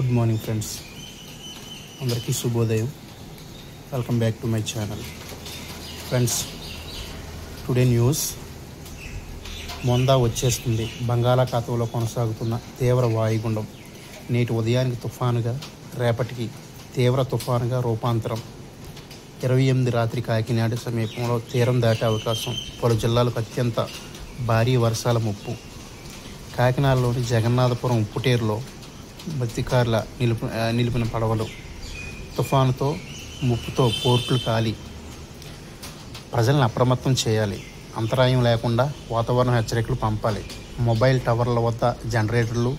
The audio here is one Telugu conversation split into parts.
గుడ్ మార్నింగ్ ఫ్రెండ్స్, అందరికీ శుభోదయం. Welcome back to my channel. Friends, today news. మొందా వచ్చేస్తుంది. బంగాళాఖాతంలో కొనసాగుతున్న తీవ్ర వాయుగుండం నేటి ఉదయానికి తుఫానుగా, రేపటికి తీవ్ర తుఫానుగా రూపాంతరం. 28 రాత్రి కాకినాడ సమీపంలో తీరం దాటే అవకాశం. పలు జిల్లాలకు అత్యంత భారీ వర్షాల ముప్పు. కాకినాడలోని జగన్నాథపురం ఉప్పుటేరులో మత్స్యకారుల నిలిపిన పడవలు. తుఫానుతో ముప్పుతో పోర్టులు ఖాళీ. ప్రజలను అప్రమత్తం చేయాలి. అంతరాయం లేకుండా వాతావరణ హెచ్చరికలు పంపాలి. మొబైల్ టవర్ల వద్ద జనరేటర్లు,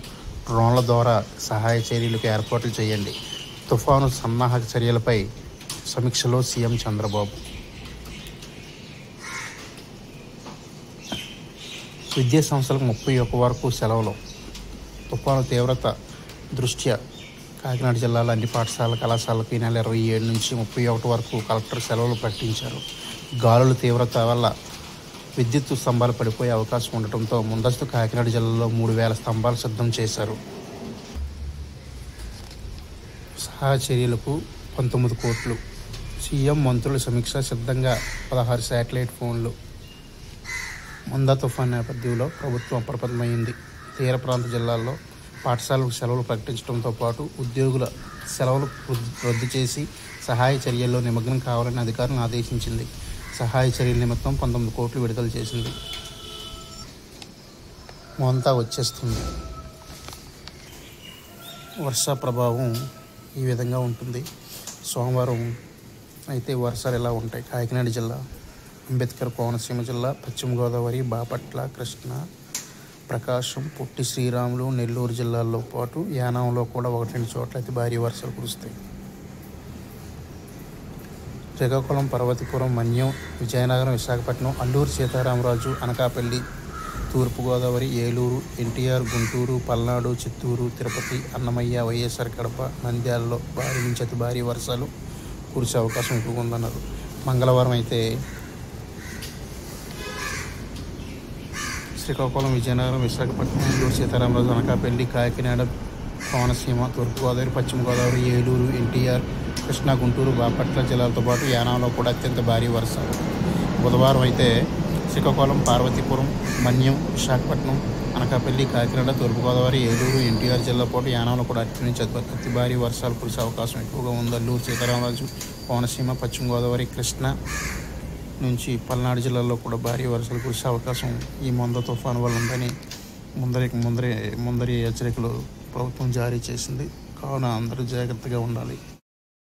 డ్రోన్ల ద్వారా సహాయ చర్యలకు ఏర్పాట్లు చేయండి. తుఫాను సన్నాహక చర్యలపై సమీక్షలో సీఎం చంద్రబాబు. విద్యా సంస్థలకు 31 వరకు సెలవులు. తుఫాను తీవ్రత దృష్ట్యా కాకినాడ జిల్లాలో అన్ని పాఠశాల కళాశాలకు ఈ నెల 27 నుంచి 31 వరకు కలెక్టర్ సెలవులు ప్రకటించారు. గాలుల తీవ్రత వల్ల విద్యుత్ స్తంభాలు పడిపోయే అవకాశం ఉండటంతో ముందస్తు కాకినాడ జిల్లాలో 3000 స్తంభాలు సిద్ధం చేశారు. సహాయ చర్యలకు 19 కోట్లు. సీఎం మంత్రుల సమీక్ష సిద్ధంగా 16 శాటిలైట్ ఫోన్లు. మొందా తుఫాన్ నేపథ్యంలో ప్రభుత్వం అప్రమత్తమైంది. తీర ప్రాంత జిల్లాల్లో పాఠశాలకు సెలవులు ప్రకటించడంతో పాటు ఉద్యోగుల సెలవులు రద్దు చేసి సహాయ చర్యల్లో నిమగ్నం కావాలని అధికారులను ఆదేశించింది. సహాయ చర్యల నిమిత్తం 19 కోట్లు విడుదల చేసింది. మొందా వచ్చేస్తుంది. వర్ష ప్రభావం ఈ విధంగా ఉంటుంది. సోమవారం అయితే వర్షాలు ఎలా ఉంటాయి? కాకినాడ జిల్లా, అంబేద్కర్ కోనసీమ జిల్లా, పశ్చిమ గోదావరి, బాపట్ల, కృష్ణా, ప్రకాశం, పొట్టి శ్రీరాములు, నెల్లూరు జిల్లాల్లో పాటు యానాంలో కూడా 1-2 చోట్ల అతి భారీ వర్షాలు కురుస్తాయి. శ్రీకాకుళం, పార్వతీపురం, మన్యం, విజయనగరం, విశాఖపట్నం, అల్లూరు సీతారామరాజు, అనకాపల్లి, తూర్పుగోదావరి, ఏలూరు, ఎన్టీఆర్, గుంటూరు, పల్నాడు, చిత్తూరు, తిరుపతి, అన్నమయ్య, వైఎస్ఆర్ కడప, నంద్యాలలో భారీ నుంచి అతి భారీ వర్షాలు కురిసే అవకాశం ఎక్కువగా ఉందన్నారు. మంగళవారం అయితే శ్రీకాకుళం, విజయనగరం, విశాఖపట్నం, అల్లూరు సీతారామరాజు, అనకాపల్లి, కాకినాడ, కోనసీమ, తూర్పుగోదావరి, పశ్చిమ గోదావరి, ఏలూరు, ఎన్టీఆర్, కృష్ణా, గుంటూరు, బాపట్ల జిల్లాలతో పాటు యానాంలో కూడా అత్యంత భారీ వర్షాలు. బుధవారం అయితే శ్రీకాకుళం, పార్వతీపురం, మన్యం, విశాఖపట్నం, అనకాపల్లి, కాకినాడ, తూర్పుగోదావరి, ఏలూరు, ఎన్టీఆర్ జిల్లా పాటు యానాంలో కూడా అతి నుంచి అతి భారీ వర్షాలు కురిసే అవకాశం ఎక్కువగా ఉంది. అల్లూరు సీతారామరాజు, కోనసీమ, పశ్చిమ గోదావరి, కృష్ణా నుంచి పల్నాడు జిల్లాలో కూడా భారీ వర్షాలు కురిసే అవకాశం ఈ మొందా తుఫాను వల్ల ఉందని ముందరి హెచ్చరికలు ప్రభుత్వం జారీ చేసింది. కావున అందరూ జాగ్రత్తగా ఉండాలి.